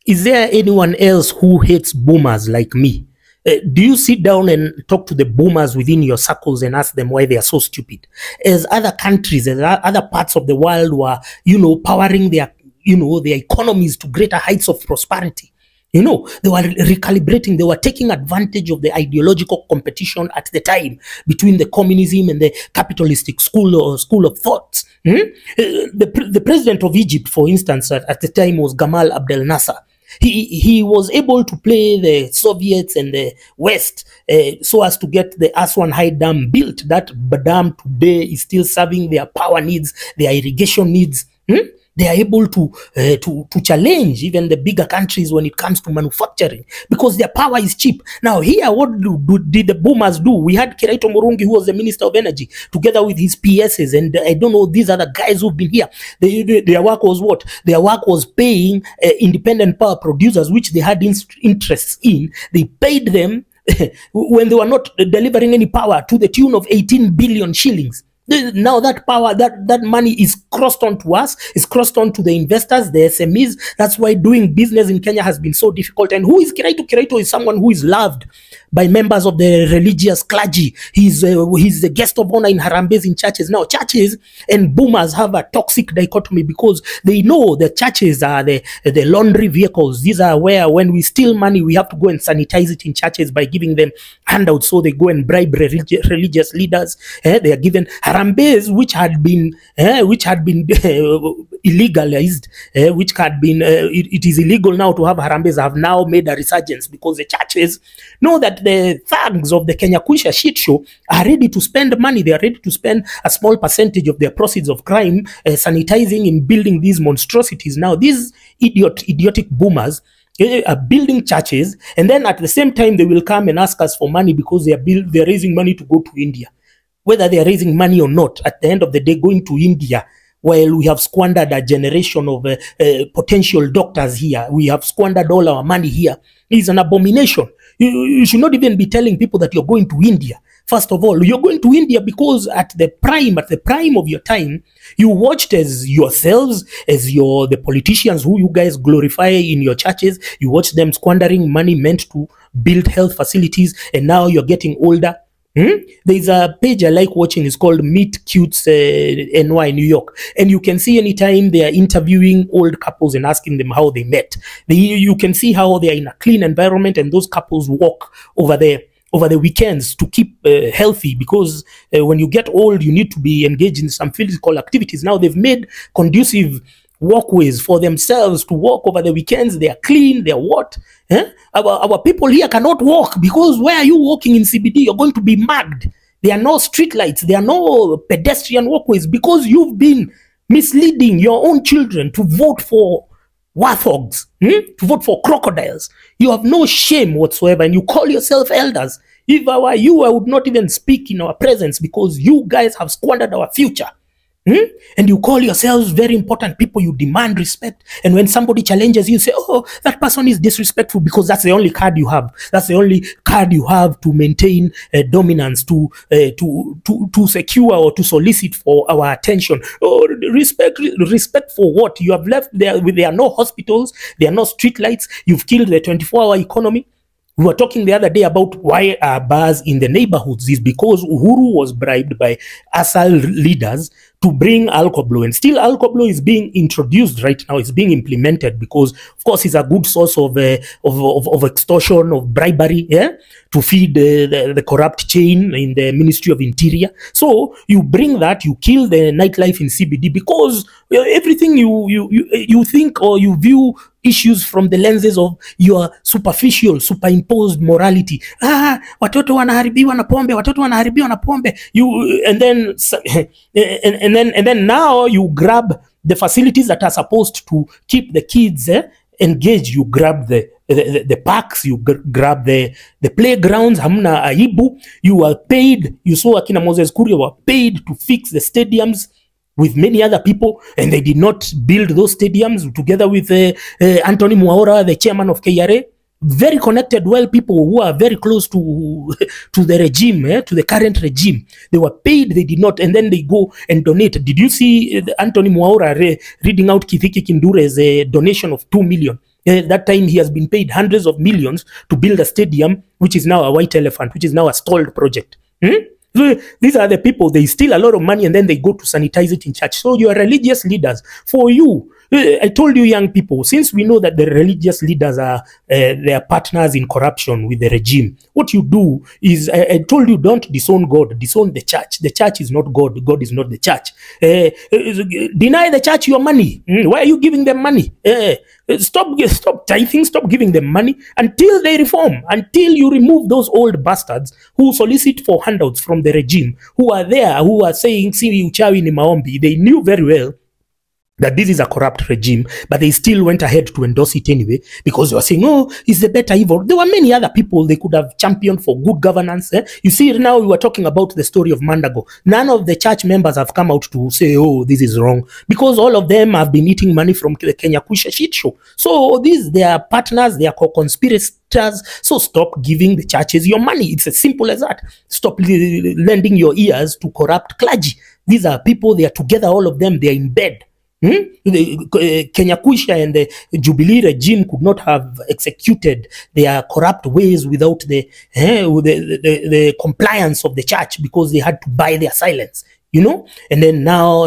is there anyone else who hates boomers like me? Do you sit down and talk to the boomers within your circles and ask them why they are so stupid? As other countries, as other parts of the world were, powering their, their economies to greater heights of prosperity. They were recalibrating, they were taking advantage of the ideological competition at the time between the communism and the capitalistic school of thoughts. The president of Egypt, for instance, at the time was Gamal Abdel Nasser. He was able to play the Soviets and the West so as to get the Aswan High Dam built. That dam today is still serving their power needs, their irrigation needs. They are able to challenge even the bigger countries when it comes to manufacturing because their power is cheap. Now here, what did the boomers do? We had Kiraito Murungi, who was the Minister of Energy, together with his PSs, and I don't know, these other guys who've been here. Their work was what? Their work was paying independent power producers, which they had interests in. They paid them when they were not delivering any power to the tune of 18 billion shillings. Now that power, that money is crossed on to us, is crossed on to the investors, the SMEs. That's why doing business in Kenya has been so difficult. And who is Kiraito? Kiraito is someone who is loved by members of the religious clergy. He's the guest of honor in harambes in churches. Now, churches and boomers have a toxic dichotomy because they know the churches are the laundry vehicles. These are where, when we steal money, we have to go and sanitize it in churches by giving them handouts. So they go and bribe religious leaders. They are given harambes, which had been illegalized, it is illegal now to have harambes, have now made a resurgence because the churches know that the thugs of the Kenya Kuisha shit show are ready to spend money. They are ready to spend a small percentage of their proceeds of crime sanitizing and building these monstrosities. Now these idiotic boomers are building churches, and then at the same time they will come and ask us for money because they are raising money to go to India. Whether they are raising money or not, at the end of the day, going to India, while we have squandered a generation of potential doctors here, we have squandered all our money here, is an abomination. You should not even be telling people that you're going to India. First of all, you're going to India because at the prime of your time, you watched as yourselves, as the politicians who you guys glorify in your churches, you watched them squandering money meant to build health facilities, and now you're getting older. There's a page I like watching. It's called Meet Cutes NY New York, and you can see anytime they are interviewing old couples and asking them how they met. You can see how they are in a clean environment, and those couples walk over the weekends to keep healthy, because when you get old, you need to be engaged in some physical activities. Now they've made conducive walkways for themselves to walk over the weekends. They are clean. They are what? Our people here cannot walk because where are you walking in CBD? You're going to be mugged. There are no street lights. There are no pedestrian walkways because you've been misleading your own children to vote for warthogs, to vote for crocodiles. You have no shame whatsoever, and you call yourself elders. If I were you, I would not even speak in our presence because you guys have squandered our future. And you call yourselves very important people. You demand respect, and when somebody challenges you, you say, oh, that person is disrespectful, because that's the only card you have. That's the only card you have to maintain dominance, to secure or to solicit for our attention. Oh, respect for what? You have left there. There are no hospitals, there are no street lights. You've killed the 24-hour economy. We were talking the other day about why are bars in the neighborhoods. Is because Uhuru was bribed by ASAL leaders to bring Alcoblo, and still Alcoblo is being introduced right now. It's being implemented because, of course, it's a good source of extortion, of bribery, to feed the corrupt chain in the Ministry of Interior. So you bring that, you kill the nightlife in CBD because everything you think or you view issues from the lenses of your superficial, superimposed morality. Watoto wanaharibiwa na pombe, watoto wanaharibiwa na pombe. And then now you grab the facilities that are supposed to keep the kids engaged. You grab the parks, you grab the playgrounds. Hamna aibu. You are paid. You saw Akina Moses Kuria were paid to fix the stadiums with many other people, and they did not build those stadiums together with Anthony Mwaura, the chairman of KRA. Very connected, well, people who are very close to the regime, to the current regime. They were paid, they did not, and then they go and donate. Did you see Anthony Mwaura reading out Kithiki Kindure's donation of 2 million? That time he has been paid hundreds of millions to build a stadium, which is now a white elephant, which is now a stalled project. So these are the people, they steal a lot of money and then they go to sanitize it in church. So you are religious leaders. For you, I told you young people, since we know that the religious leaders are their partners in corruption with the regime, what you do is, I told you, don't disown God, disown the church. The church is not God, God is not the church. Deny the church your money. Why are you giving them money? Stop tithing, stop giving them money until they reform, until you remove those old bastards who solicit for handouts from the regime, who are there, who are saying, si uchawi ni maombi. They knew very well that this is a corrupt regime, but they still went ahead to endorse it anyway, because they were saying, oh, it's the better evil. There were many other people they could have championed for good governance. You see, now we were talking about the story of Mandago. None of the church members have come out to say, oh, this is wrong, because all of them have been eating money from the Kenya Kuisha shit show. So they are partners, they are co-conspirators. So stop giving the churches your money. It's as simple as that. Stop lending your ears to corrupt clergy. These are people, they are together, all of them, they are in bed. The Kenya Kuisha and the Jubilee regime could not have executed their corrupt ways without the compliance of the church, because they had to buy their silence, you know. And then now,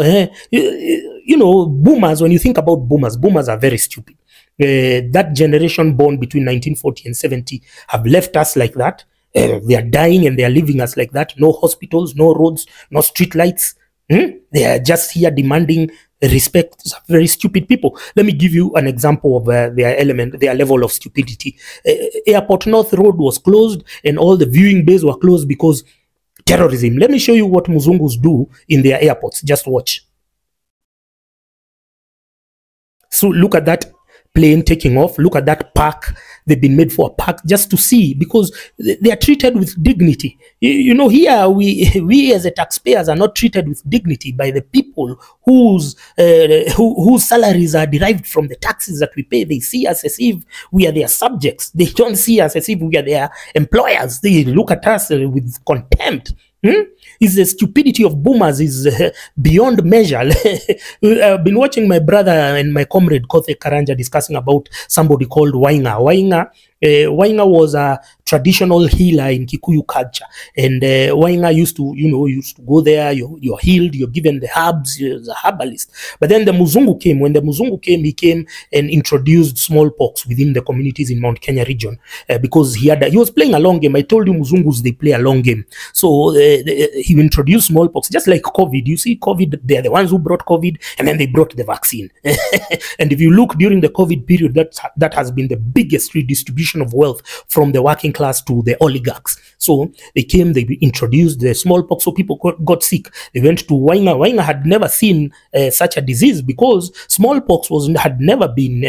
you know, boomers, when you think about boomers are very stupid. That generation born between 1940 and 70 have left us like that. They are dying and they are leaving us like that. No hospitals, no roads, no street lights. They are just here demanding respect. Very stupid people. Let me give you an example of their level of stupidity. Airport North Road was closed and all the viewing bays were closed because terrorism. Let me show you what Muzungus do in their airports. Just watch. So look at that plane taking off. Look at that park. They've been made for a park just to see, because they are treated with dignity. You know, here we as the taxpayers are not treated with dignity by the people whose salaries are derived from the taxes that we pay. They see us as if we are their subjects. They don't see us as if we are their employers. They look at us with contempt. Is the stupidity of boomers is beyond measure. I've been watching my brother and my comrade Kothe Karanja discussing about somebody called Wainga. Wainga was a traditional healer in Kikuyu culture, and Wainga used to go there. You're healed. You're given the herbs. You're a herbalist. But then the Muzungu came. When the Muzungu came, he came and introduced smallpox within the communities in Mount Kenya region, because he was playing a long game. I told you Muzungus, they play a long game. So he introduced smallpox, just like COVID. You see, COVID, they're the ones who brought COVID, and then they brought the vaccine. And if you look during the COVID period, that has been the biggest redistribution of wealth from the working class to the oligarchs. So they came, they introduced the smallpox, so people got sick. They went to Wainga. Wainga had never seen such a disease, because smallpox had never been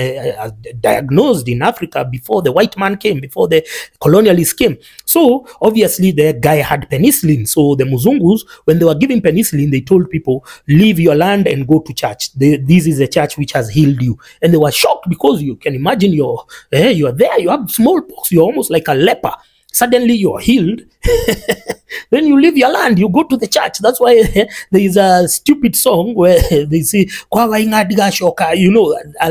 diagnosed in Africa before the white man came, before the colonialists came. So obviously the guy had penicillin. So the Muzungus, when they were giving penicillin, they told people, leave your land and go to church. This is a church which has healed you. And they were shocked, because you can imagine you're there, you have smallpox, you're almost like a leper. Suddenly you're healed. Then you leave your land, you go to the church. That's why there is a stupid song where they say, I'll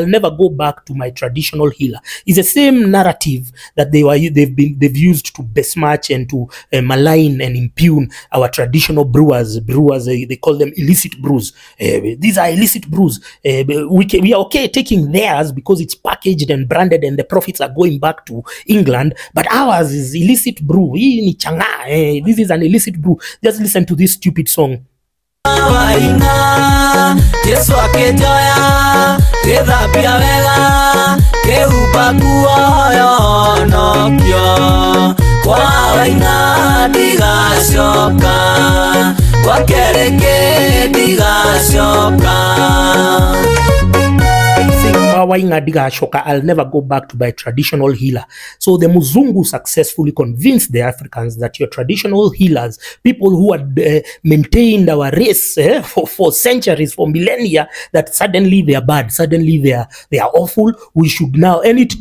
never go back to my traditional healer. It's the same narrative that they've used to besmirch and to malign and impugn our traditional brewers. They call them illicit brews. These are illicit brews. We are okay taking theirs because it's packaged and branded and the profits are going back to England, but ours is illicit brew. This is an illicit brew. Just listen to this stupid song. I'll never go back to my traditional healer. So the Muzungu successfully convinced the Africans that your traditional healers, people who had maintained our race for centuries, for millennia, that suddenly they are bad, suddenly they are awful. We should now, and it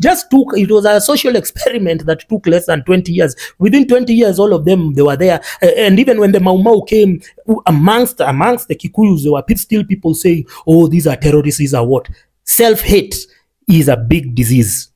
was a social experiment that took less than 20 years. Within 20 years, all of them, they were there. And even when the Mau Mau came, amongst the Kikuyus, there were still people saying, oh, these are terrorists, these are what? Self-hate is a big disease.